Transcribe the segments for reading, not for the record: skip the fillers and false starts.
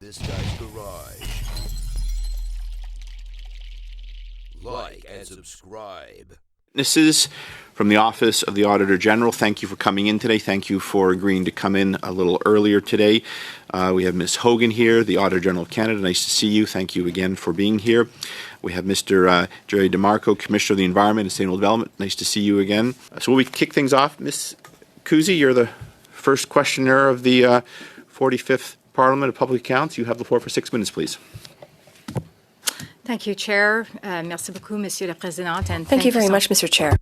this guy's garage. Like and subscribe. Witnesses from the Office of the Auditor General, thank you for coming in today. Thank you for agreeing to come in a little earlier today. We have Ms. Hogan here, the Auditor General of Canada. Nice to see you. Thank you again for being here. We have Mr. Jerry DeMarco, Commissioner of the Environment and Sustainable Development. Nice to see you again. So will we kick things off? Ms. Kuzi, you're the first questioner of the 45th Parliament of Public Accounts. You have the floor for 6 minutes, please. Thank you, Chair. Merci beaucoup, Monsieur le Président. And thank you very much, Mr. Chair.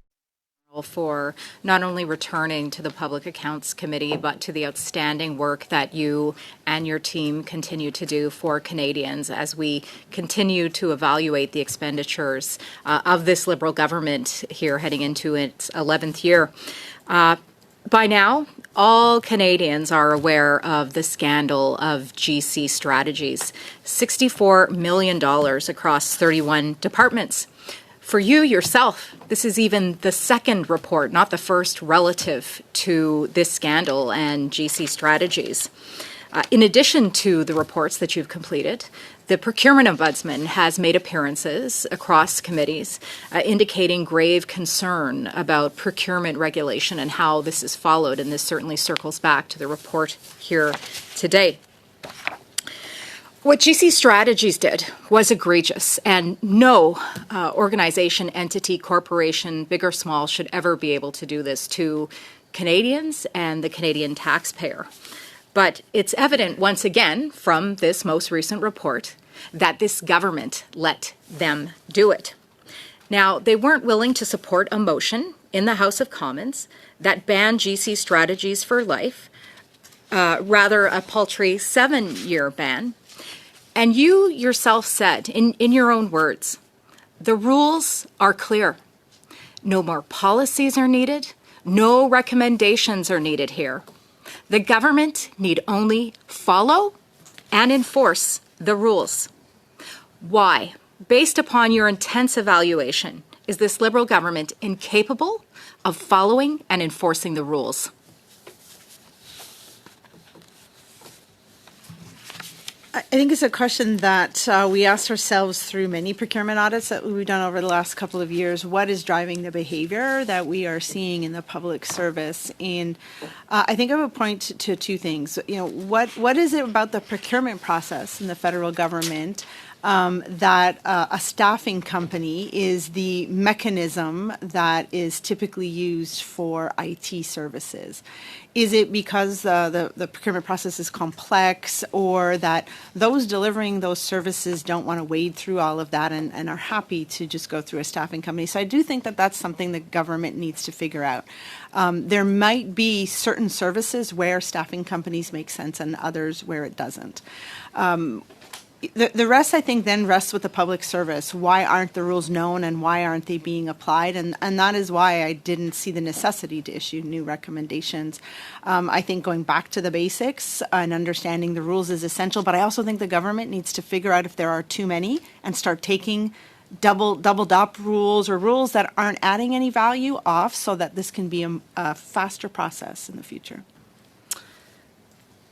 For not only returning to the Public Accounts Committee, but to the outstanding work that you and your team continue to do for Canadians as we continue to evaluate the expenditures of this Liberal government here heading into its 11th year. By now, all Canadians are aware of the scandal of GC Strategies, $64 million across 31 departments. For you yourself, this is even the second report, not the first, relative to this scandal and GC Strategies. In addition to the reports that you've completed, the Procurement Ombudsman has made appearances across committees indicating grave concern about procurement regulation and how this is followed, and this certainly circles back to the report here today. What GC Strategies did was egregious, and no organization, entity, corporation, big or small, should ever be able to do this to Canadians and the Canadian taxpayer. But it's evident once again from this most recent report that this government let them do it. Now, they weren't willing to support a motion in the House of Commons that banned GC Strategies for life, rather a paltry 7-year ban. And you yourself said, in your own words, the rules are clear. No more policies are needed. No recommendations are needed here. The government need only follow and enforce the rules. Why, based upon your intense evaluation, is this Liberal government incapable of following and enforcing the rules? I think it's a question that we asked ourselves through many procurement audits that we've done over the last couple of years. What is driving the behavior that we are seeing in the public service? And I think I would point to two things. You know, what is it about the procurement process in the federal government that a staffing company is the mechanism that is typically used for IT services? Is it because the procurement process is complex, or that those delivering those services don't want to wade through all of that and are happy to just go through a staffing company? So I do think that that's something the government needs to figure out. There might be certain services where staffing companies make sense and others where it doesn't. The rest, I think, then rests with the public service. Why aren't the rules known and why aren't they being applied? And that is why I didn't see the necessity to issue new recommendations. I think going back to the basics and understanding the rules is essential, but I also think the government needs to figure out if there are too many and start taking doubled up rules or rules that aren't adding any value off, so that this can be a faster process in the future.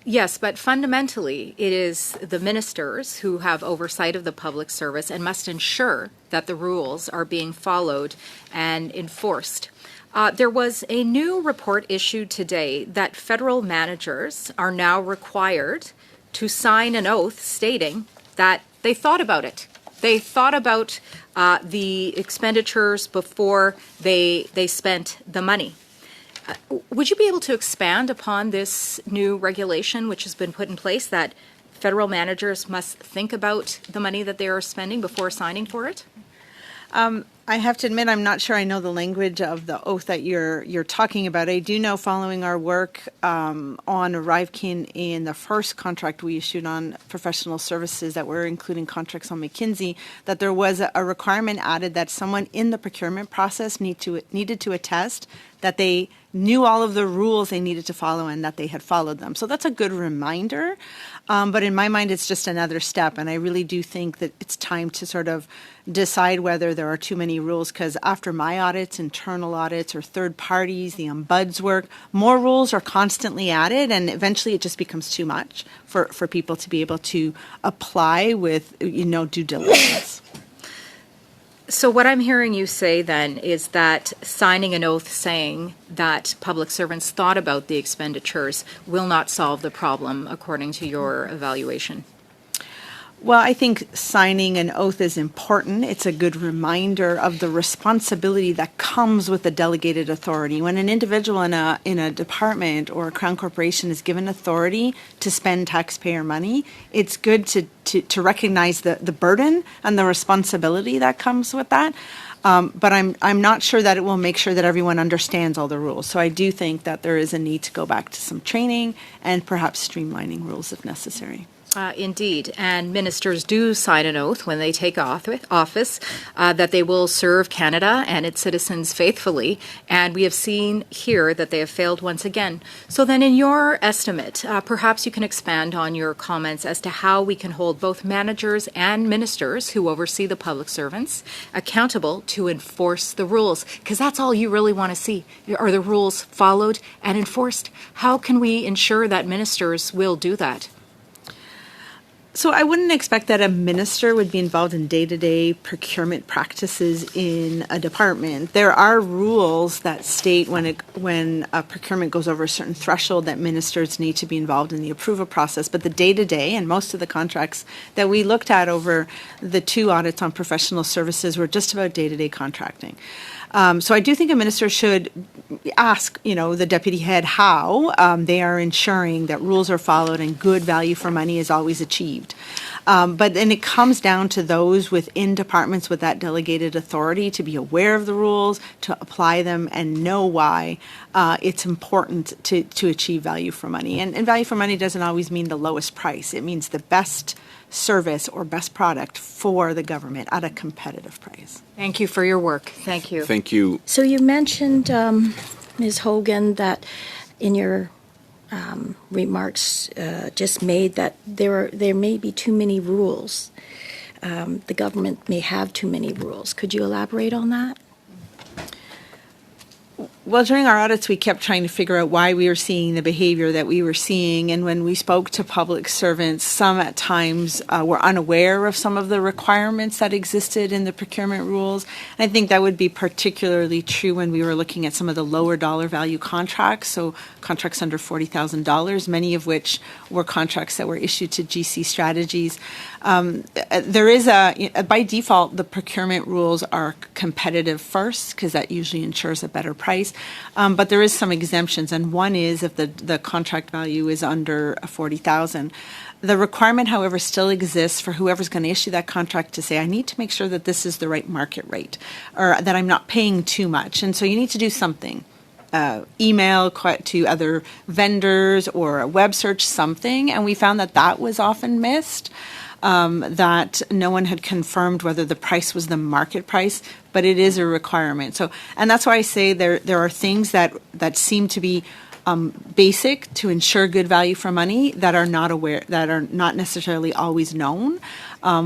Yes, but fundamentally, it is the ministers who have oversight of the public service and must ensure that the rules are being followed and enforced. There was a new report issued today that federal managers are now required to sign an oath stating that they thought about it. They thought about the expenditures before they spent the money. Would you be able to expand upon this new regulation which has been put in place, that federal managers must think about the money that they are spending before signing for it? I have to admit, I'm not sure I know the language of the oath that you're talking about. I do know, following our work on Arrivekin in the first contract we issued on professional services that were including contracts on McKinsey, that there was a requirement added that someone in the procurement process needed to attest that they knew all of the rules they needed to follow and that they had followed them. So that's a good reminder. But in my mind, it's just another step. And I really do think that it's time to sort of decide whether there are too many rules, because after my audits, internal audits, or third parties, the ombuds work, more rules are constantly added, and eventually it just becomes too much for people to be able to apply with, due diligence. So what I'm hearing you say then is that signing an oath saying that public servants thought about the expenditures will not solve the problem, according to your evaluation. Well, I think signing an oath is important. It's a good reminder of the responsibility that comes with the delegated authority. When an individual in a department or a Crown corporation is given authority to spend taxpayer money, it's good to recognize the burden and the responsibility that comes with that. But I'm not sure that it will make sure that everyone understands all the rules. So I do think that there is a need to go back to some training and perhaps streamlining rules if necessary. Indeed, and ministers do sign an oath when they take office that they will serve Canada and its citizens faithfully, and we have seen here that they have failed once again. So then in your estimate, perhaps you can expand on your comments as to how we can hold both managers and ministers who oversee the public servants accountable to enforce the rules, because that's all you really want to see. Are the rules followed and enforced? How can we ensure that ministers will do that? So I wouldn't expect that a minister would be involved in day-to-day procurement practices in a department. There are rules that state when a procurement goes over a certain threshold that ministers need to be involved in the approval process. But the day-to-day and most of the contracts that we looked at over the 2 audits on professional services were just about day-to-day contracting. So I do think a minister should ask, the deputy head how they are ensuring that rules are followed and good value for money is always achieved. But then it comes down to those within departments with that delegated authority to be aware of the rules, to apply them, and know why it's important to achieve value for money. And value for money doesn't always mean the lowest price. It means the best service or best product for the government at a competitive price. Thank you for your work. Thank you. Thank you. So you mentioned, Ms. Hogan, that in your remarks just made that there may be too many rules. The government may have too many rules. Could you elaborate on that? Well, during our audits, we kept trying to figure out why we were seeing the behavior that we were seeing. And when we spoke to public servants, some at times were unaware of some of the requirements that existed in the procurement rules. And I think that would be particularly true when we were looking at some of the lower dollar value contracts, so contracts under $40,000, many of which were contracts that were issued to GC Strategies. There is by default, the procurement rules are competitive first, because that usually ensures a better price. But there is some exemptions, and one is if the contract value is under $40,000. The requirement, however, still exists for whoever's going to issue that contract to say, I need to make sure that this is the right market rate, or that I'm not paying too much. And so you need to do something. Email to other vendors or a web search, something. And we found that was often missed. That no one had confirmed whether the price was the market price, but it is a requirement. So, and that's why I say there are things that seem to be basic to ensure good value for money that are not necessarily always known,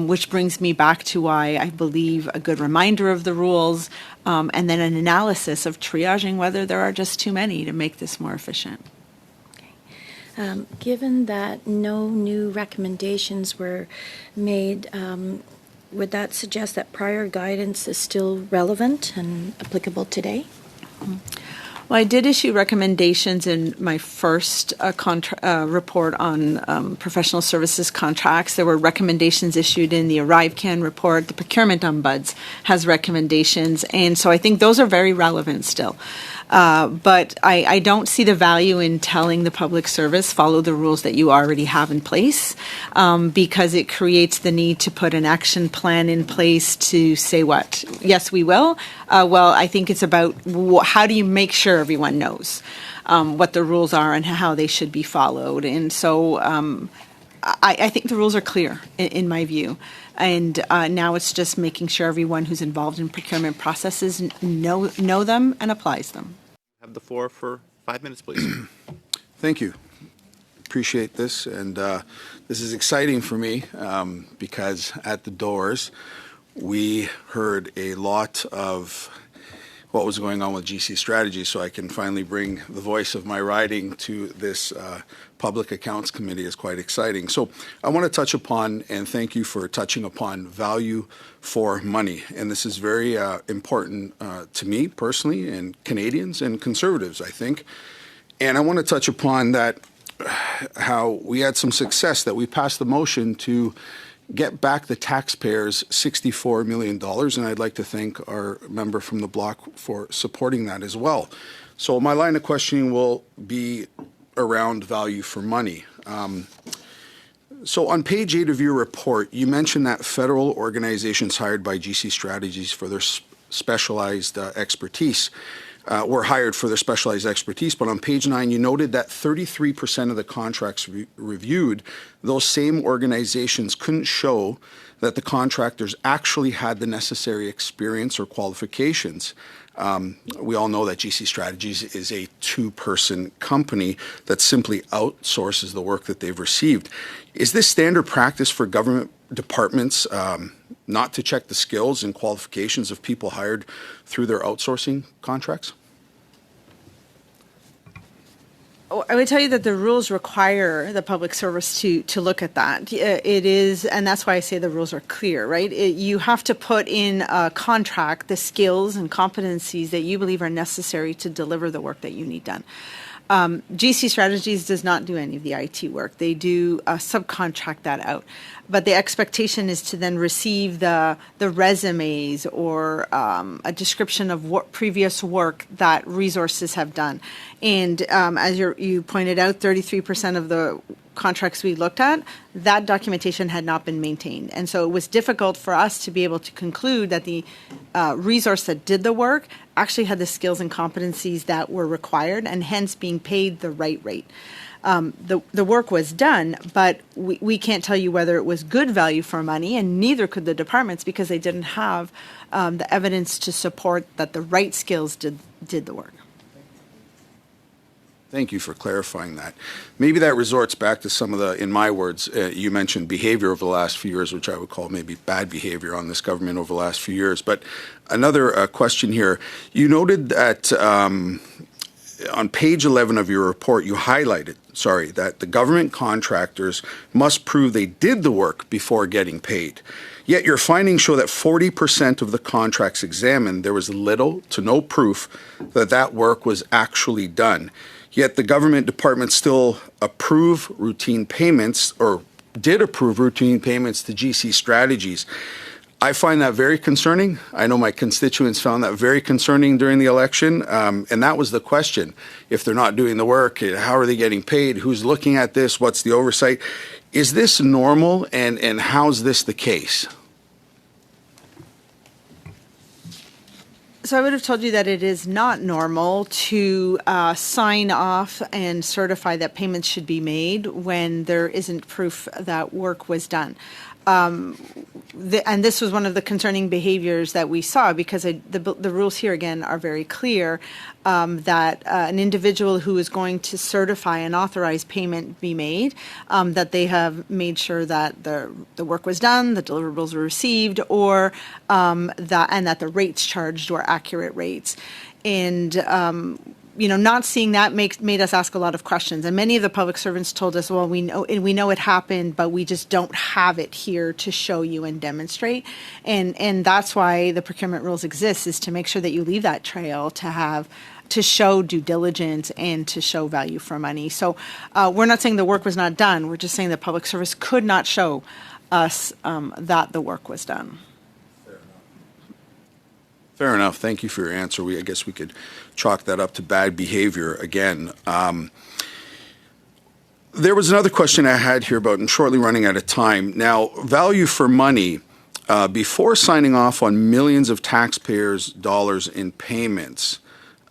which brings me back to why I believe a good reminder of the rules, and then an analysis of triaging whether there are just too many to make this more efficient. Given that no new recommendations were made, would that suggest that prior guidance is still relevant and applicable today? Well, I did issue recommendations in my first report on professional services contracts. There were recommendations issued in the ArriveCan report. The Procurement Ombuds has recommendations, and so I think those are very relevant still. But I don't see the value in telling the public service, follow the rules that you already have in place, because it creates the need to put an action plan in place to say what? Yes, we will. Well, I think it's about how do you make sure everyone knows what the rules are and how they should be followed. And so I think the rules are clear in my view. And now it's just making sure everyone who's involved in procurement processes know them and applies them. the floor for 5 minutes, please. Thank you. Appreciate this, and this is exciting for me because at the doors we heard a lot of what was going on with GC strategy, so I can finally bring the voice of my riding to this Public Accounts Committee is quite exciting. So I want to touch upon, and thank you for touching upon, value for money. And this is very important to me personally, and Canadians and Conservatives, I think. And I want to touch upon that, how we had some success, that we passed the motion to get back the taxpayers $64 million, and I'd like to thank our member from the bloc for supporting that as well. So my line of questioning will be around value for money. So on page 8 of your report, you mentioned that federal organizations hired by GC Strategies for their specialized expertise were hired for their specialized expertise, but on page 9 you noted that 33% of the contracts reviewed, those same organizations couldn't show that the contractors actually had the necessary experience or qualifications. We all know that GC Strategies is a two-person company that simply outsources the work that they've received. Is this standard practice for government departments not to check the skills and qualifications of people hired through their outsourcing contracts? I would tell you that the rules require the public service to look at that. It is, and that's why I say the rules are clear, right? You have to put in a contract the skills and competencies that you believe are necessary to deliver the work that you need done. GC Strategies does not do any of the IT work. They do subcontract that out. But the expectation is to then receive the resumes or a description of what previous work that resources have done. And as you pointed out, 33% of the contracts we looked at, that documentation had not been maintained. And so it was difficult for us to be able to conclude that the resource that did the work actually had the skills and competencies that were required and hence being paid the right rate. The work was done, but we can't tell you whether it was good value for money, and neither could the departments because they didn't have the evidence to support that the right skills did the work. Thank you for clarifying that. Maybe that resorts back to some of the, in my words, you mentioned behavior over the last few years, which I would call maybe bad behavior on this government over the last few years. But another question here. You noted that on page 11 of your report, you highlighted, that the government contractors must prove they did the work before getting paid. Yet your findings show that 40% of the contracts examined, there was little to no proof that that work was actually done. Yet the government department still approve routine payments, or did approve routine payments to GC Strategies. I find that very concerning. I know my constituents found that very concerning during the election, and that was the question. If they're not doing the work, how are they getting paid? Who's looking at this? What's the oversight? Is this normal, and how's this the case? So I would have told you that it is not normal to sign off and certify that payments should be made when there isn't proof that work was done. And this was one of the concerning behaviors that we saw because the rules here, again, are very clear that an individual who is going to certify an authorized payment be made, that they have made sure that the work was done, the deliverables were received, or that the rates charged were accurate rates. And not seeing that made us ask a lot of questions. And many of the public servants told us, well, we know it happened, but we just don't have it here to show you and demonstrate. And that's why the procurement rules exist, is to make sure that you leave that trail to show due diligence and to show value for money. So we're not saying the work was not done. We're just saying the public service could not show us that the work was done. Fair enough. Thank you for your answer. I guess we could chalk that up to bad behavior again. There was another question I had here about, and shortly running out of time. Now, value for money, before signing off on millions of taxpayers' dollars in payments,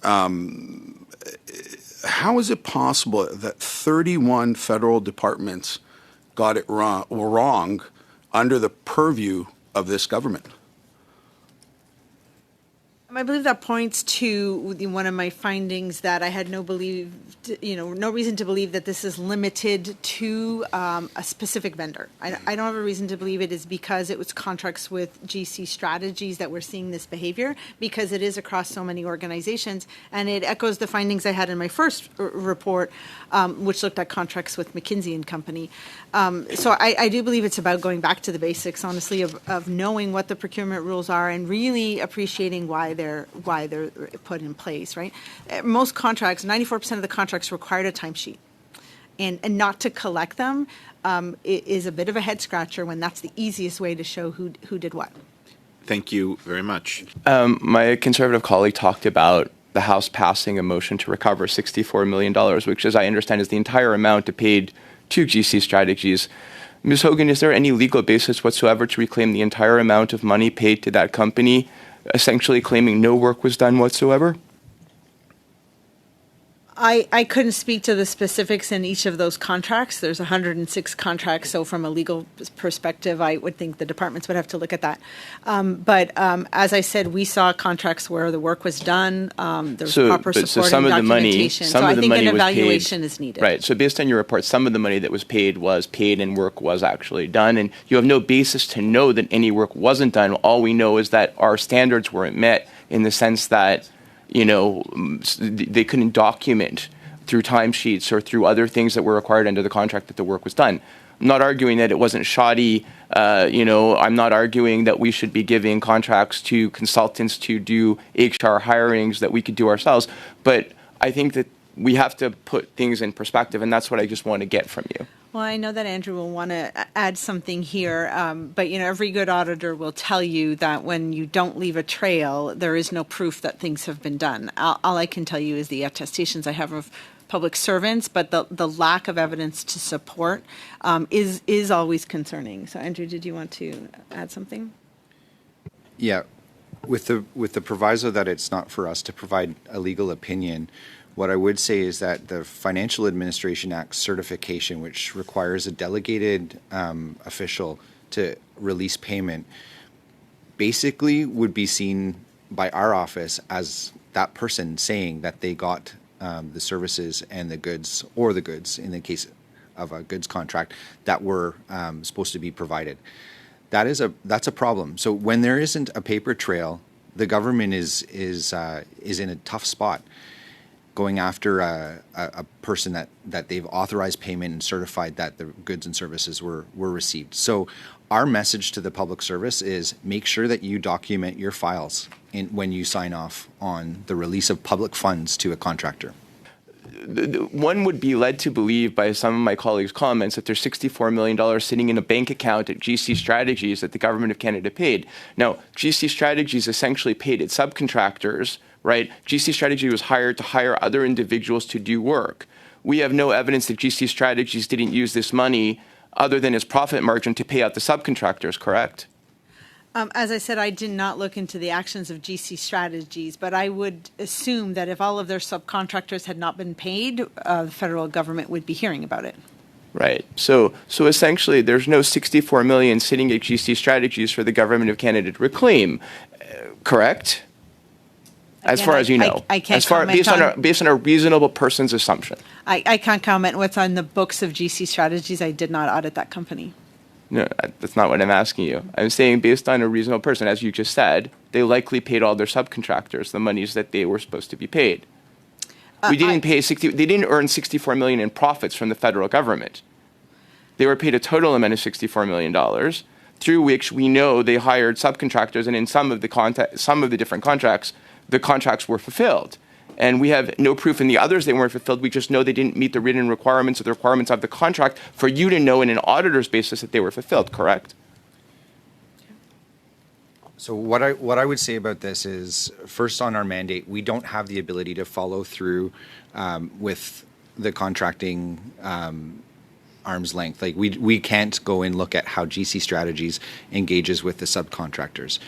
how is it possible that 31 federal departments got it wrong under the purview of this government? I believe that points to one of my findings that I had no reason to believe that this is limited to a specific vendor. I don't have a reason to believe it is because it was contracts with GC Strategies that we're seeing this behavior, because it is across so many organizations, and it echoes the findings I had in my first report, which looked at contracts with McKinsey and Company. So I do believe it's about going back to the basics, honestly, of knowing what the procurement rules are and really appreciating why they're put in place, right? Most contracts, 94% of the contracts required a timesheet. And not to collect them is a bit of a head scratcher when that's the easiest way to show who did what. Thank you very much. My Conservative colleague talked about the House passing a motion to recover $64 million, which, as I understand, is the entire amount paid to GC Strategies. Ms. Hogan, is there any legal basis whatsoever to reclaim the entire amount of money paid to that company, essentially claiming no work was done whatsoever? I couldn't speak to the specifics in each of those contracts. There's 106 contracts, so from a legal perspective, I would think the departments would have to look at that. But as I said, we saw contracts where the work was done. There was proper supporting documentation. So I think an evaluation is needed. Right. So based on your report, some of the money that was paid and work was actually done, and you have no basis to know that any work wasn't done. All we know is that our standards weren't met in the sense that they couldn't document through timesheets or through other things that were required under the contract that the work was done. I'm not arguing that it wasn't shoddy. I'm not arguing that we should be giving contracts to consultants to do HR hirings that we could do ourselves. But I think that we have to put things in perspective, and that's what I just want to get from you. Well, I know that Andrew will want to add something here, but every good auditor will tell you that when you don't leave a trail, there is no proof that things have been done. All I can tell you is the attestations I have of public servants, but the lack of evidence to support is always concerning. So, Andrew, did you want to add something? Yeah, with the proviso that it's not for us to provide a legal opinion. What I would say is that the Financial Administration Act certification, which requires a delegated official to release payment, basically would be seen by our office as that person saying that they got the services and the goods, or the goods in the case of a goods contract, that were supposed to be provided. That's a problem. So when there isn't a paper trail, the government is in a tough spot, going after a person that they've authorized payment and certified that the goods and services were received. So our message to the public service is make sure that you document your files when you sign off on the release of public funds to a contractor. One would be led to believe by some of my colleagues' comments that there's $64 million sitting in a bank account at GC Strategies that the Government of Canada paid. Now, GC Strategies essentially paid its subcontractors, right? GC Strategy was hired to hire other individuals to do work. We have no evidence that GC Strategies didn't use this money other than its profit margin to pay out the subcontractors, correct? As I said, I did not look into the actions of GC Strategies, but I would assume that if all of their subcontractors had not been paid, the federal government would be hearing about it. Right. So essentially, there's no $64 million sitting at GC Strategies for the Government of Canada to reclaim, correct? As far as you know, I can't comment based on a reasonable person's assumption. I can't comment what's on the books of GC Strategies. I did not audit that company. No, that's not what I'm asking you. I'm saying based on a reasonable person, as you just said, they likely paid all their subcontractors the monies that they were supposed to be paid. They didn't earn $64 million in profits from the federal government. They were paid a total amount of $64 million, through which we know they hired subcontractors, and in some of the different contracts, the contracts were fulfilled. And we have no proof in the others they weren't fulfilled. We just know they didn't meet the written requirements or the requirements of the contract for you to know in an auditor's basis that they were fulfilled, correct? So what I would say about this is, first, on our mandate, we don't have the ability to follow through with the contracting arm's length. Like we can't go and look at how GC Strategies engages with the subcontractors.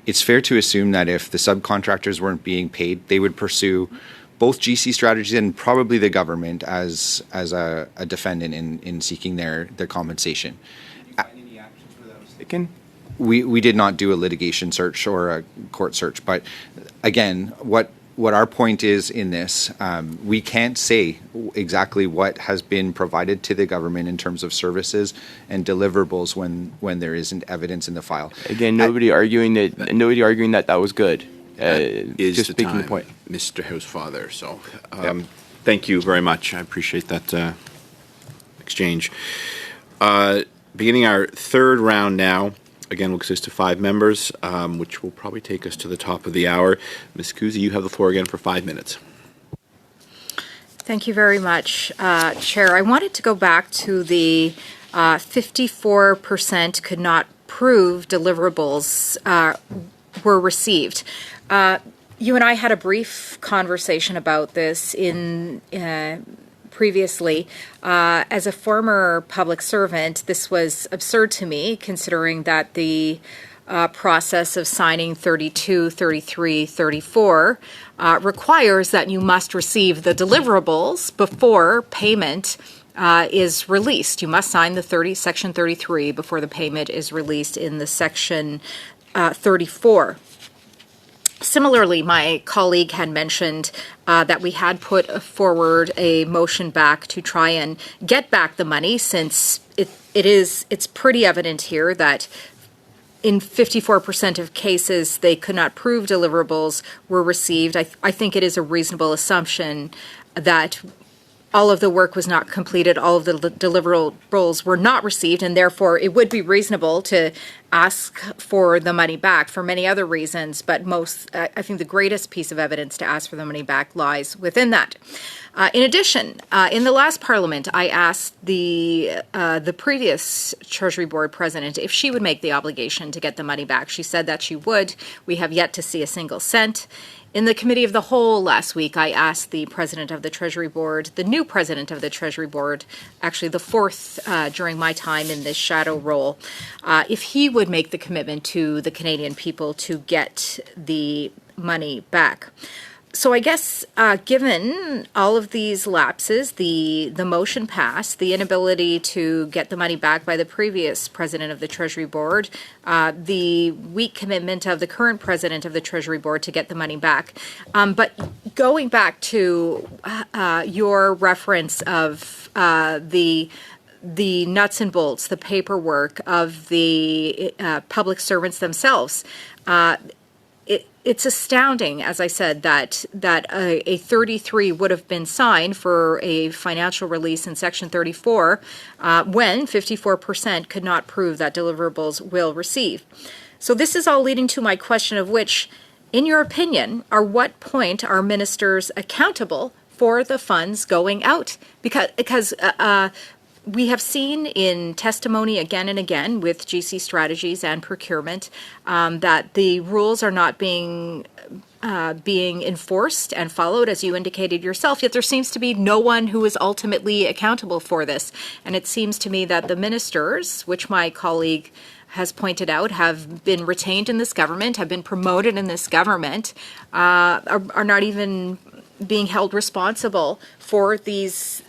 It's fair to assume that if the subcontractors weren't being paid, they would pursue both GC Strategies and probably the government as a defendant in seeking their compensation. Did you find any actions where that was taken? we did not do a litigation search or a court search. But again, what our point is in this, we can't say exactly what has been provided to the government in terms of services and deliverables when there isn't evidence in the file. Again, nobody arguing that that was good. Is just the making the time, point. Mr. Housefather. So, thank you very much. I appreciate that exchange. Beginning our third round now. Again, will consist of 5 members, which will probably take us to the top of the hour. Ms. Kuzi, you have the floor again for 5 minutes. Thank you very much, Chair. I wanted to go back to the 54% could not prove deliverables were received. You and I had a brief conversation about this previously. As a former public servant, this was absurd to me, considering that the process of signing 32, 33, 34 requires that you must receive the deliverables before payment is released. You must sign the Section 33 before the payment is released in the Section 34. Similarly, my colleague had mentioned that we had put forward a motion back to try and get back the money, since it's pretty evident here that in 54% of cases they could not prove deliverables were received. I think it is a reasonable assumption that all of the work was not completed, all of the deliverables were not received, and therefore it would be reasonable to ask for the money back for many other reasons, but I think the greatest piece of evidence to ask for the money back lies within that. In addition, in the last Parliament, I asked the previous Treasury Board President if she would make the obligation to get the money back. She said that she would. We have yet to see a single cent. In the Committee of the Whole last week, I asked the President of the Treasury Board, the new President of the Treasury Board, actually the fourth during my time in this shadow role, if he would make the commitment to the Canadian people to get the money back. So I guess given all of these lapses, the motion passed, the inability to get the money back by the previous president of the Treasury Board, the weak commitment of the current president of the Treasury Board to get the money back. But going back to your reference of the nuts and bolts, the paperwork of the public servants themselves, it's astounding, as I said, that a 33 would have been signed for a financial release in Section 34 when 54% could not prove that deliverables will receive. So this is all leading to my question of which, in your opinion, at what point are ministers accountable for the funds going out? Because we have seen in testimony again and again with GC Strategies and Procurement that the rules are not being enforced and followed, as you indicated yourself, yet there seems to be no one who is ultimately accountable for this. And it seems to me that the ministers, which my colleague has pointed out, have been retained in this government, have been promoted in this government, are not even being held responsible for these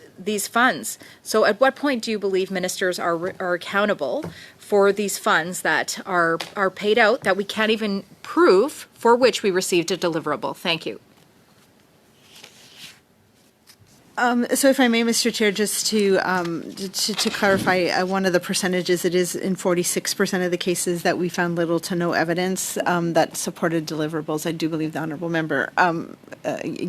funds. So at what point do you believe ministers are accountable for these funds that are paid out that we can't even prove for which we received a deliverable? Thank you. So if I may, Mr. Chair, just to clarify one of the percentages, it is in 46% of the cases that we found little to no evidence that supported deliverables. I do believe the honourable member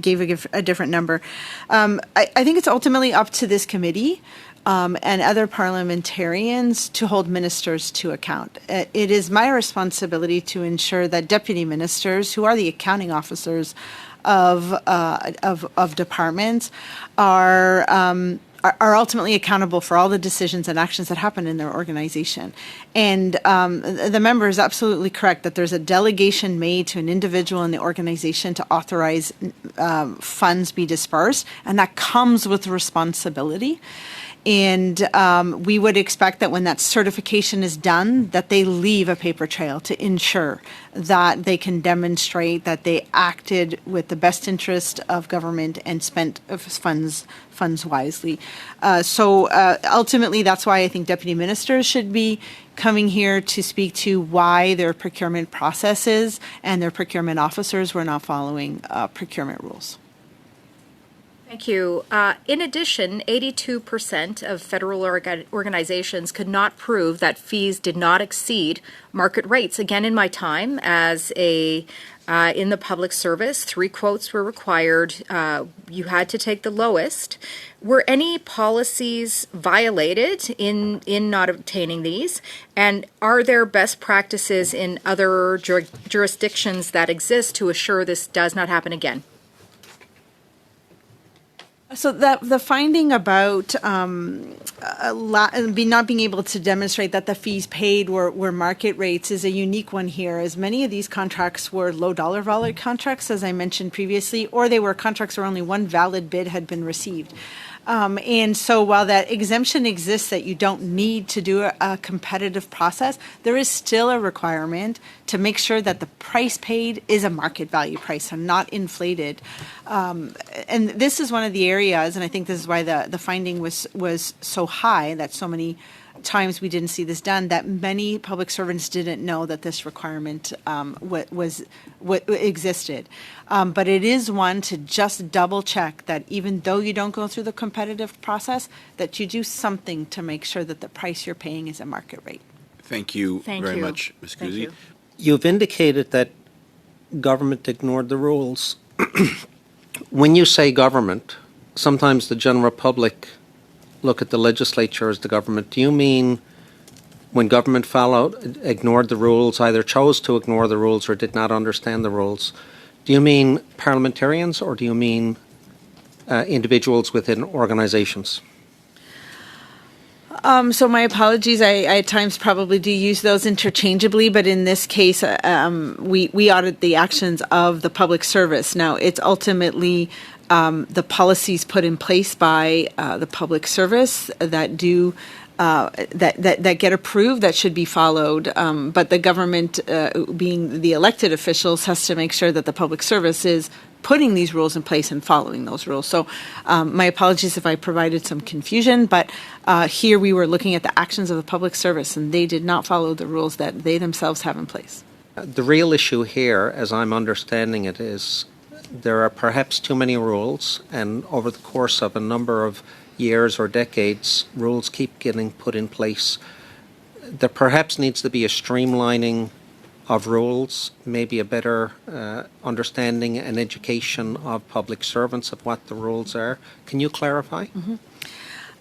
gave a different number. I think it's ultimately up to this committee and other parliamentarians to hold ministers to account. It is my responsibility to ensure that deputy ministers, who are the accounting officers of departments, are ultimately accountable for all the decisions and actions that happen in their organization. And the member is absolutely correct that there's a delegation made to an individual in the organization to authorize funds be dispersed, and that comes with responsibility. And we would expect that when that certification is done, that they leave a paper trail to ensure that they can demonstrate that they acted with the best interest of government and spent funds wisely. So ultimately, that's why I think deputy ministers should be coming here to speak to why their procurement processes and their procurement officers were not following procurement rules. Thank you. In addition, 82% of federal organizations could not prove that fees did not exceed market rates. Again, in my time as in the public service, 3 quotes were required. You had to take the lowest. Were any policies violated in not obtaining these? And are there best practices in other jurisdictions that exist to assure this does not happen again? So the finding about not being able to demonstrate that the fees paid were market rates is a unique one here, as many of these contracts were low dollar value contracts, as I mentioned previously, or they were contracts where only one valid bid had been received. And so while that exemption exists that you don't need to do a competitive process, there is still a requirement to make sure that the price paid is a market value price and not inflated. And this is one of the areas, and I think this is why the finding was so high, that so many times we didn't see this done, that many public servants didn't know that this requirement what existed. But it is one to just double check that even though you don't go through the competitive process, that you do something to make sure that the price you're paying is a market rate. Thank you Thank very you. much, Ms. Thank Guzzi. you. You've indicated that government ignored the rules. When you say government, sometimes the general public look at the legislature as the government. Do you mean when government ignored the rules, either chose to ignore the rules or did not understand the rules? Do you mean parliamentarians or do you mean individuals within organizations? So my apologies. I at times probably do use those interchangeably, but in this case, we audit the actions of the public service. Now, it's ultimately the policies put in place by the public service that do that get approved, that should be followed. But the government, being the elected officials, has to make sure that the public service is putting these rules in place and following those rules. So my apologies if I provided some confusion, but here we were looking at the actions of the public service, and they did not follow the rules that they themselves have in place. The real issue here, as I'm understanding it, is there are perhaps too many rules, and over the course of a number of years or decades, rules keep getting put in place. There perhaps needs to be a streamlining of rules, maybe a better understanding and education of public servants of what the rules are. Can you clarify? Mm-hmm.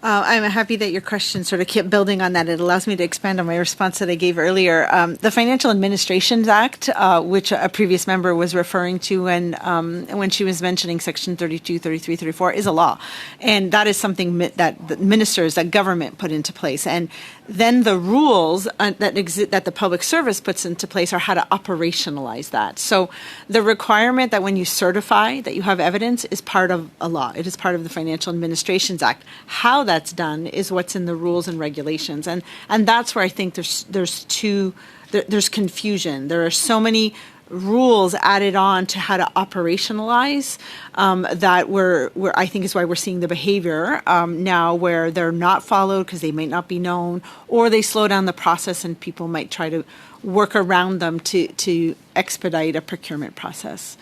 I'm happy that your question sort of kept building on that. It allows me to expand on my response that I gave earlier. The Financial Administrations Act, which a previous member was referring to when she was mentioning Section 32, 33, 34, is a law. And that is something that the ministers, that government put into place. And then the rules that the public service puts into place are how to operationalize that. So the requirement that when you certify that you have evidence is part of a law. It is part of the Financial Administrations Act. How that's done is what's in the rules and regulations. And that's where I think there's confusion. There are so many rules added on to how to operationalize that I think is why we're seeing the behavior now where they're not followed because they might not be known, or they slow down the process and people might try to work around them to expedite a procurement process.